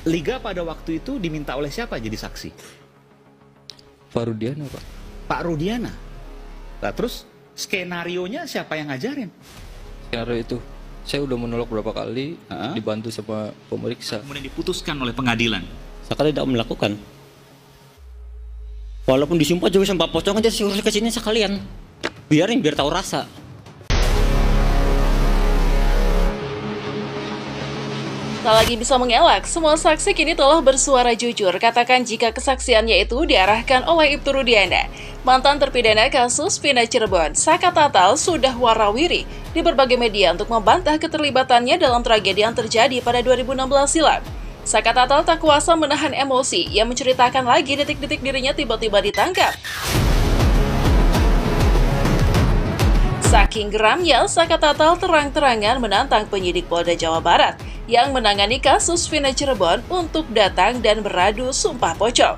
Liga pada waktu itu diminta oleh siapa jadi saksi? Pak Rudiana, Pak. Pak Rudiana. Nah, terus skenarionya siapa yang ngajarin? Skenario itu saya udah menolak berapa kali, dibantu sama pemeriksa. Kemudian diputuskan oleh pengadilan. Saya tidak melakukan. Walaupun disumpah juga sama Pak Pocong aja suruh ke sini sekalian. Biar tahu rasa. Tak lagi bisa mengelak, semua saksi kini telah bersuara jujur. Katakan jika kesaksiannya itu diarahkan oleh Ibtu Rudiana. Mantan terpidana kasus Vina Cirebon, Saka Tatal sudah warawiri di berbagai media untuk membantah keterlibatannya dalam tragedi yang terjadi pada 2016 silam. Saka Tatal tak kuasa menahan emosi. Ia menceritakan lagi detik-detik dirinya tiba-tiba ditangkap. Saking geramnya, Saka Tatal terang-terangan menantang penyidik Polda Jawa Barat yang menangani kasus Vina Cirebon untuk datang dan beradu sumpah pocong.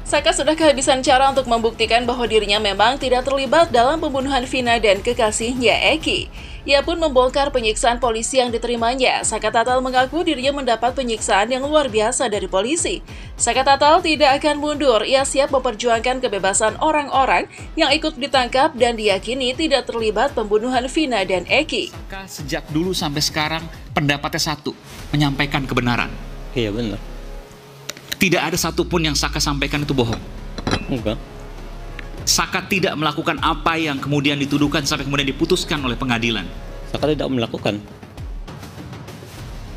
Saka sudah kehabisan cara untuk membuktikan bahwa dirinya memang tidak terlibat dalam pembunuhan Vina dan kekasihnya Eki. Ia pun membongkar penyiksaan polisi yang diterimanya. Saka Tatal mengaku dirinya mendapat penyiksaan yang luar biasa dari polisi. Saka Tatal tidak akan mundur, ia siap memperjuangkan kebebasan orang-orang yang ikut ditangkap dan diyakini tidak terlibat pembunuhan Vina dan Eki. Saka sejak dulu sampai sekarang pendapatnya satu, menyampaikan kebenaran. Iya benar. Tidak ada satupun yang Saka sampaikan itu bohong. Enggak. Saka tidak melakukan apa yang kemudian dituduhkan sampai kemudian diputuskan oleh pengadilan. Saya tidak melakukan.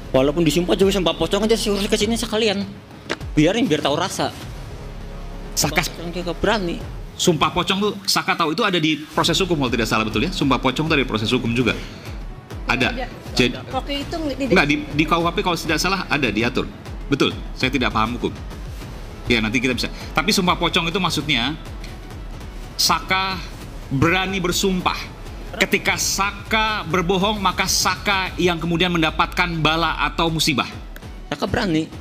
Walaupun disumpah juga sama Pak Pocong aja suruh ke sini sekalian. Biar tahu rasa. Saka juga berani. sumpah pocong tuh Saka tahu itu ada di proses hukum kalau tidak salah, betul ya? Sumpah pocong dari proses hukum juga. Ada. Jadi Waktu itu enggak di KUHP kalau tidak salah ada diatur. Betul, saya tidak paham hukum. Ya nanti kita bisa. Tapi sumpah pocong itu maksudnya Saka berani bersumpah. Ketika Saka berbohong, maka Saka yang kemudian mendapatkan bala atau musibah. Saka berani.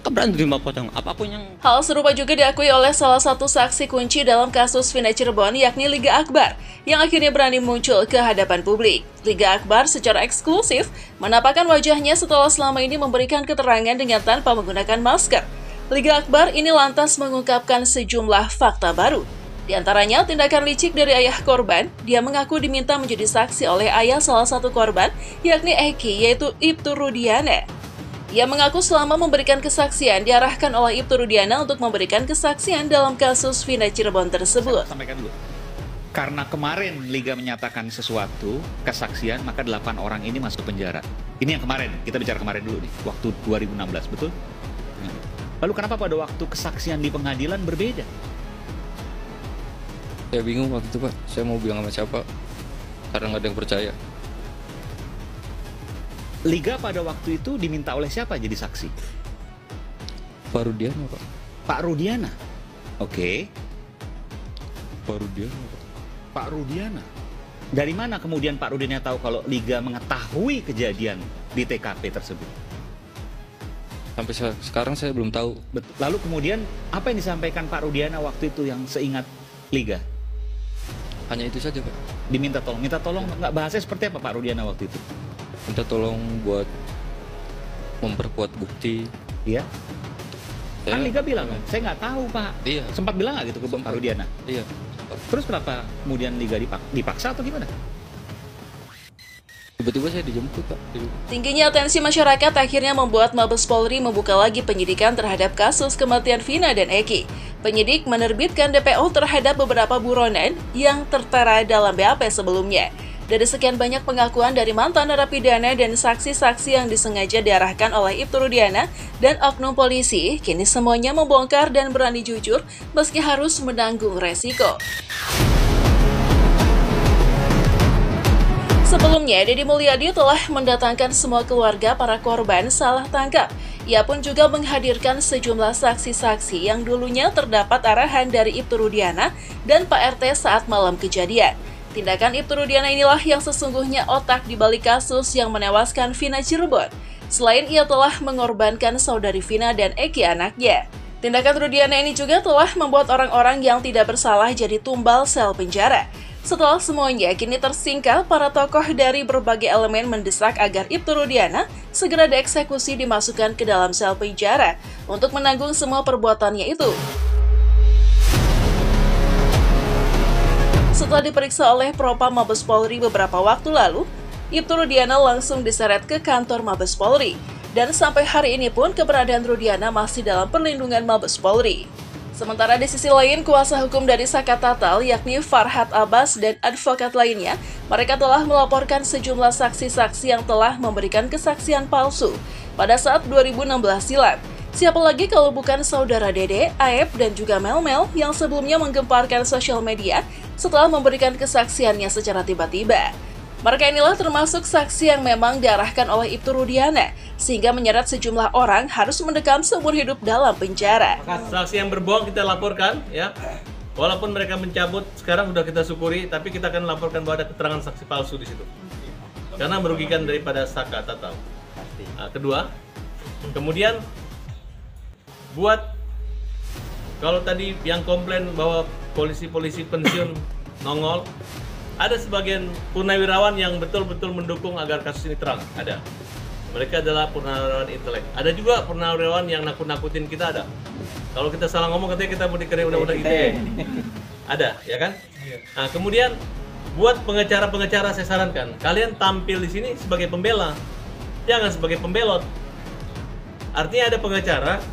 Saka berani terima pocong. Apapun yang... Hal serupa juga diakui oleh salah satu saksi kunci dalam kasus Vina Cirebon, yakni Liga Akbar, yang akhirnya berani muncul ke hadapan publik. Liga Akbar secara eksklusif menampakkan wajahnya setelah selama ini memberikan keterangan dengan tanpa menggunakan masker. Liga Akbar ini lantas mengungkapkan sejumlah fakta baru. Di antaranya, tindakan licik dari ayah korban. Dia mengaku diminta menjadi saksi oleh ayah salah satu korban, yakni Eki, yaitu Ibtu Rudiana. Ia mengaku selama memberikan kesaksian diarahkan oleh Ibtu Rudiana untuk memberikan kesaksian dalam kasus Vina Cirebon tersebut. Sampaikan dulu. Karena kemarin Liga menyatakan sesuatu, kesaksian, maka 8 orang ini masuk penjara. Ini yang kemarin, kita bicara kemarin dulu nih, waktu 2016, betul? Lalu kenapa pada waktu kesaksian di pengadilan berbeda? Saya bingung waktu itu, Pak. Saya mau bilang sama siapa, karena nggak ada yang percaya. Liga pada waktu itu diminta oleh siapa jadi saksi? Pak Rudiana, Pak. Pak Rudiana. Oke. Pak Rudiana, Pak. Pak Rudiana. Dari mana kemudian Pak Rudiana tahu kalau Liga mengetahui kejadian di TKP tersebut? Sampai sekarang saya belum tahu. Lalu kemudian apa yang disampaikan Pak Rudiana waktu itu yang seingat Liga? Hanya itu saja, Pak. Diminta tolong. Minta tolong nggak bahasanya seperti apa Pak Rudiana waktu itu? Minta tolong buat memperkuat bukti. Iya. Kan Liga bilang, saya nggak tahu Pak. Iya. Sempat bilang nggak gitu ke Pak Rudiana? Iya. Terus kenapa kemudian Liga dipaksa atau gimana? Tiba-tiba saya dijemput, Pak. Tingginya atensi masyarakat akhirnya membuat Mabes Polri membuka lagi penyidikan terhadap kasus kematian Vina dan Eki. Penyidik menerbitkan DPO terhadap beberapa buronan yang tertera dalam BAP sebelumnya. Dari sekian banyak pengakuan dari mantan narapidana dan saksi-saksi yang disengaja diarahkan oleh Ibtu Rudiana dan oknum polisi, kini semuanya membongkar dan berani jujur meski harus menanggung resiko. Sebelumnya, Deddy Mulyadi telah mendatangkan semua keluarga para korban salah tangkap. Ia pun juga menghadirkan sejumlah saksi-saksi yang dulunya terdapat arahan dari Ibtu Rudiana dan Pak RT saat malam kejadian. Tindakan Ibtu Rudiana inilah yang sesungguhnya otak di balik kasus yang menewaskan Vina Cirebon. Selain ia telah mengorbankan saudari Vina dan Eki anaknya. Tindakan Rudiana ini juga telah membuat orang-orang yang tidak bersalah jadi tumbal sel penjara. Setelah semuanya kini tersingkap, para tokoh dari berbagai elemen mendesak agar Ibtu Rudiana segera dieksekusi dimasukkan ke dalam sel penjara untuk menanggung semua perbuatannya itu. Setelah diperiksa oleh Propam Mabes Polri beberapa waktu lalu, Ibtu Rudiana langsung diseret ke kantor Mabes Polri. Dan sampai hari ini pun keberadaan Rudiana masih dalam perlindungan Mabes Polri. Sementara di sisi lain, kuasa hukum dari Saka Tatal yakni Farhad Abbas dan advokat lainnya, mereka telah melaporkan sejumlah saksi-saksi yang telah memberikan kesaksian palsu pada saat 2016 silam. Siapa lagi kalau bukan saudara Dede, Aep, dan juga Melmel yang sebelumnya menggemparkan sosial media setelah memberikan kesaksiannya secara tiba-tiba. Mereka inilah termasuk saksi yang memang diarahkan oleh Ibtu Rudiana, sehingga menyeret sejumlah orang harus mendekam seumur hidup dalam penjara. Saksi yang berbohong kita laporkan, ya. Walaupun mereka mencabut, sekarang sudah kita syukuri, tapi kita akan laporkan bahwa ada keterangan saksi palsu di situ. Karena merugikan daripada Saka Tatal. Nah, kedua, kemudian buat kalau tadi yang komplain bahwa polisi-polisi pensiun nongol, ada sebagian purnawirawan yang betul-betul mendukung agar kasus ini terang. Ada. Mereka adalah purnawirawan intelek. Ada juga purnawirawan yang nakut-nakutin kita, ada. Kalau kita salah ngomong katanya kita mau dikena undang-undang ITE. Ada, ya kan? Nah, kemudian buat pengacara-pengacara saya sarankan, kalian tampil di sini sebagai pembela, jangan sebagai pembelot. Artinya ada pengacara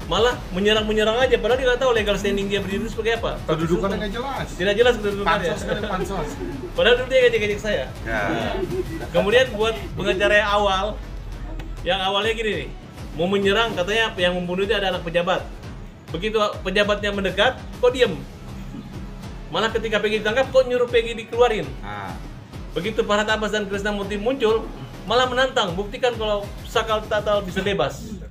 malah menyerang aja, padahal dia nggak tahu legal standing dia berdiri sebagai apa. Kedudukannya nggak jelas. Tidak jelas kedudukannya. Pansos. Padahal dulu dia ngejek-ngejek saya. Ya. Kemudian buat pengacara yang awalnya gini nih, mau menyerang katanya yang membunuh itu ada anak pejabat. Begitu pejabatnya mendekat, kok diem? Malah ketika Peggy ditangkap, kok nyuruh Peggy dikeluarin? Begitu Farhad Abbas dan Krisnamurti muncul, malah menantang, buktikan kalau Saka Tatal bisa bebas.